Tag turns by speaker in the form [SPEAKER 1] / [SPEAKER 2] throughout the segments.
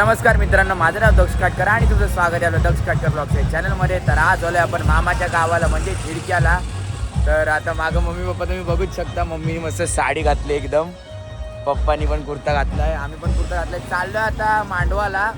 [SPEAKER 1] नमस्कार मित्रांनो, माझं नाव दक्ष काटकर आणि तुमचं स्वागत आहे दक्ष काटकर ब्लॉग्स या चॅनलमध्ये. तर आज आलो आपण मामाच्या गावाला म्हणजे झिडक्याला. तर आता मागं मम्मी पप्पा तुम्ही बघूच शकता. मम्मीने मस्त साडी घातली एकदम, पप्पानी पण कुर्ता घातला आहे, आम्ही पण कुर्ता घातला आहे. चाललो आता मांडवाला.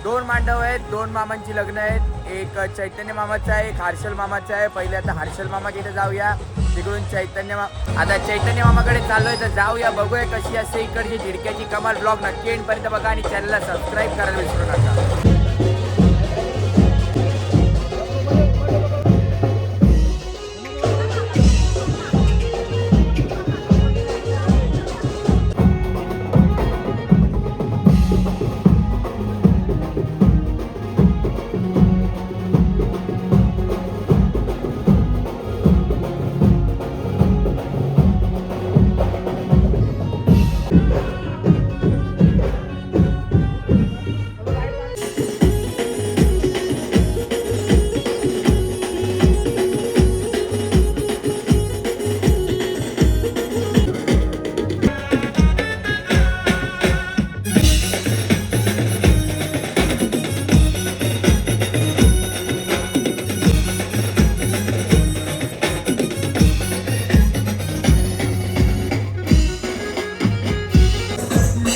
[SPEAKER 1] 2 मांडव आहेत, 2 मामांची लग्न आहेत. एक चैतन्य मामाचं आहे, एक हर्षल मामाचं आहे. पहिले आता हर्षल मामाच्या इथे जाऊया, तिकडून आता चैतन्य मामाकडे चाललोय. तर जाऊया, बघूया कशी असते इकडची झिडक्याची कमाल. ब्लॉग नक्की एंडपर्यंत बघा आणि चॅनलला सबस्क्राईब करायला विसरू नका.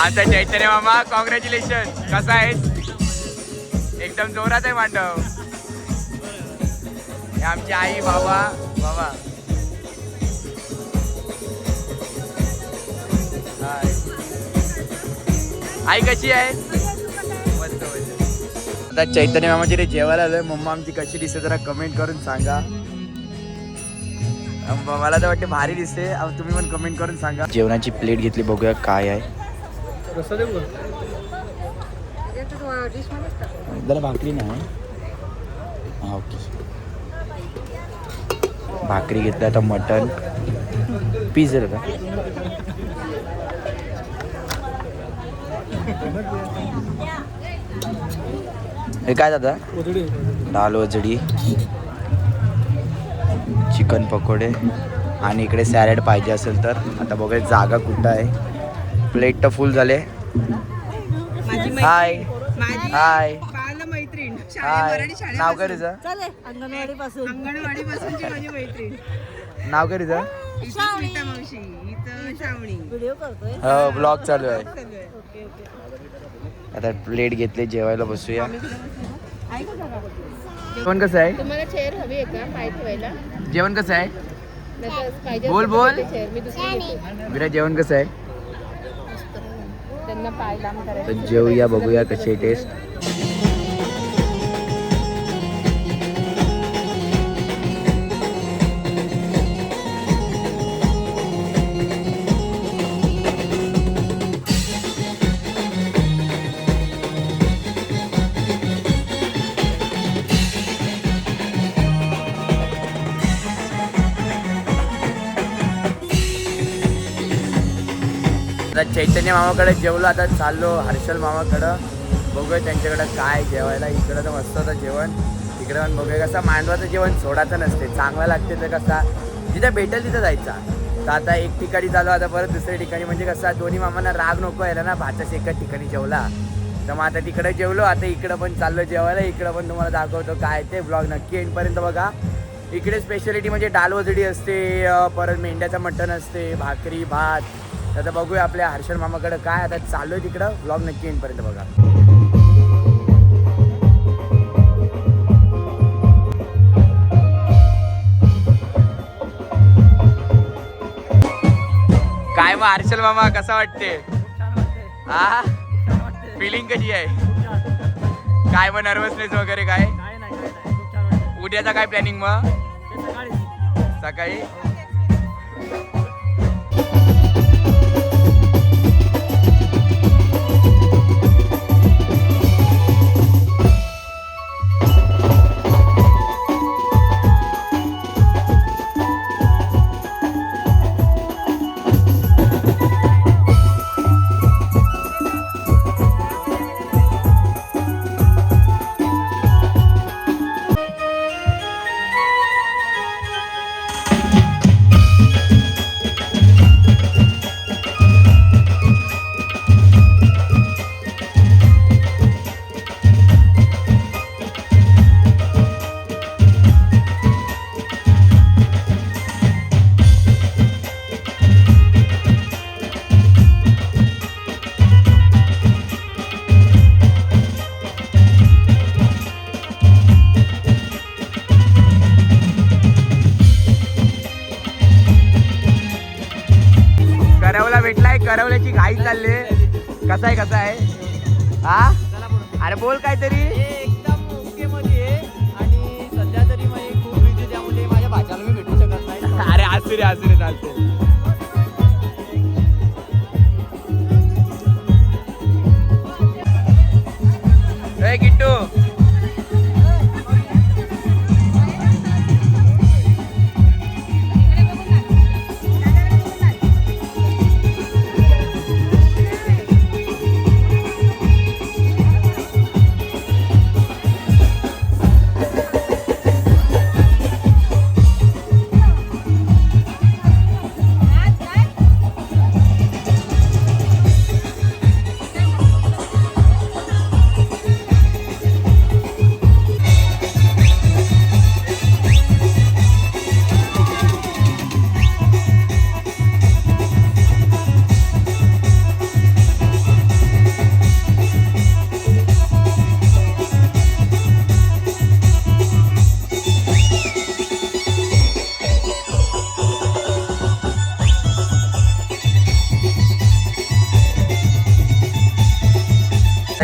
[SPEAKER 1] आता चैतन्य मामा, कॉंग्रॅच्युलेशन. कसा आहेस? एकदम जोरात आहे मांडव. हे आमची आई, बाबा. आई कशी आहे? मस्त. आता चैतन्य मामाची रे जेवायला आलोय. मम्मा आमची कशी दिसते जरा कमेंट करून सांगा. मला तर वाटते भारी दिसते, तुम्ही पण कमेंट करून सांगा. जेवणाची प्लेट घेतली, बघूया काय आहे. जरा भाकरी नाही. हा, ओके. भाकरी घेतली. आता मटन पीस आहे का? हे काय दादा? दाल वजडी, चिकन पकोडे आणि इकडे सॅलड पाहिजे असेल तर. आता बघूया जागा कुठं आहे. प्लेट तर फुल झाले. हाय हाय
[SPEAKER 2] मैत्रीण.
[SPEAKER 1] हाय. नाव काय तुझं?
[SPEAKER 2] अंगणवाडी पासूनची माझी मैत्रीण.
[SPEAKER 1] नाव काय तुझं?
[SPEAKER 2] स्मिता मावशी. इथं श्रावणी. व्हिडिओ करतोय.
[SPEAKER 1] हो, ब्लॉग चालू आहे. आता प्लेट घेतली, जेवायला बसूया. जेवण कसं आहे?
[SPEAKER 2] तुम्हाला चेअर हवी आहे का पाय ठेवायला?
[SPEAKER 1] जेवण कसं आहे? बोल.
[SPEAKER 2] मी दुसरी घेते.
[SPEAKER 1] विरा, जेवण कसं आहे?
[SPEAKER 2] त्यांना पाय लांब
[SPEAKER 1] तर
[SPEAKER 2] करायचं.
[SPEAKER 1] जेवूया, बघूया कशी आहे टेस्ट. आता चैतन्य मामाकडे जेवलो. आता चाललो हर्षल मामाकडं. बघूया त्यांच्याकडं काय जेवायला. इकडं तर मस्त होतं जेवण. तिकडं पण बघूया. कसं मांडवाचं जेवण सोडायचं नसते, चांगलं लागते. तर कसा जिथं भेटेल तिथं जायचा. तर आता एक ठिकाणी चालू, आता परत दुसऱ्या ठिकाणी. म्हणजे कसं दोन्ही मामांना राग नको यायला ना, भाच्याच एकाच ठिकाणी जेवला. तर मग आता तिकडं जेवलो, आता इकडं पण चाललो जेवायला. इकडं पण तुम्हाला दाखवतो काय ते. ब्लॉग नक्की एंडपर्यंत बघा. इकडे स्पेशालिटी म्हणजे डाल वजडी असते, परत मेंढ्याचं मटण असते, भाकरी भात. आता बघूया आपल्या हर्षल मामाकडं काय. आता चालू आहे तिकडं. ब्लॉग नक्की एंडपर्यंत बघा. काय मग हर्षल मामा, कसा वाटते? हा, फिलिंग कशी आहे? काय मग नर्वसनेस वगैरे काय? उद्याचा काय प्लॅनिंग मग? सकाळी मामाला भेटलाय, करवल्याची घाई चालली. कसा आहे हा? अरे बोल काहीतरी.
[SPEAKER 3] एकदम ओके मध्ये आहे आणि सध्या तरी मी खूप बिझी त्यामुळे माझ्या भाच्याला मी भेटू शकत नाही.
[SPEAKER 1] अरे असू रे चालते. किट्टू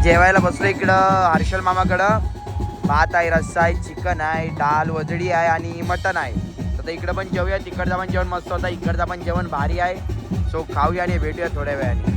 [SPEAKER 1] जेवायला बसलो इकडं हर्षल मामाकडं. भात आहे, रस्सा आहे, चिकन आहे, डाल वजडी आहे आणि मटन आहे. तर इकडं पण जेवूया. तिकडचं पण जेवण मस्त होता, इकडचं पण जेवण भारी आहे. सो खाऊया आणि भेटूया थोड्या वेळाने.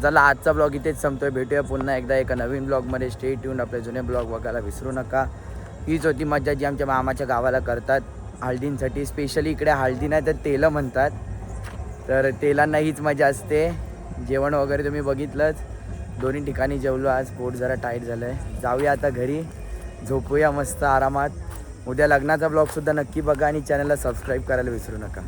[SPEAKER 1] चला आजचा ब्लॉग इथेच संपतोय. भेटूया पुन्हा एकदा एका नवीन ब्लॉगमध्ये. Stay tune. आपले जुने ब्लॉग बघायला विसरू नका. हीच होती मज्जा जी आमच्या मामाच्या गावाला करतात हळदींसाठी. स्पेशली इकडे हळदी नाही तर तेलं म्हणतात, तर तेलांना हीच मजा असते. जेवण वगैरे तुम्ही बघितलंच. दोन्ही ठिकाणी जेवलो आज. पोट जरा टाईट झालं आहे. जाऊया आता घरी, झोपूया मस्त आरामात. उद्या लग्नाचा ब्लॉगसुद्धा नक्की बघा आणि चॅनलला सबस्क्राईब करायला विसरू नका.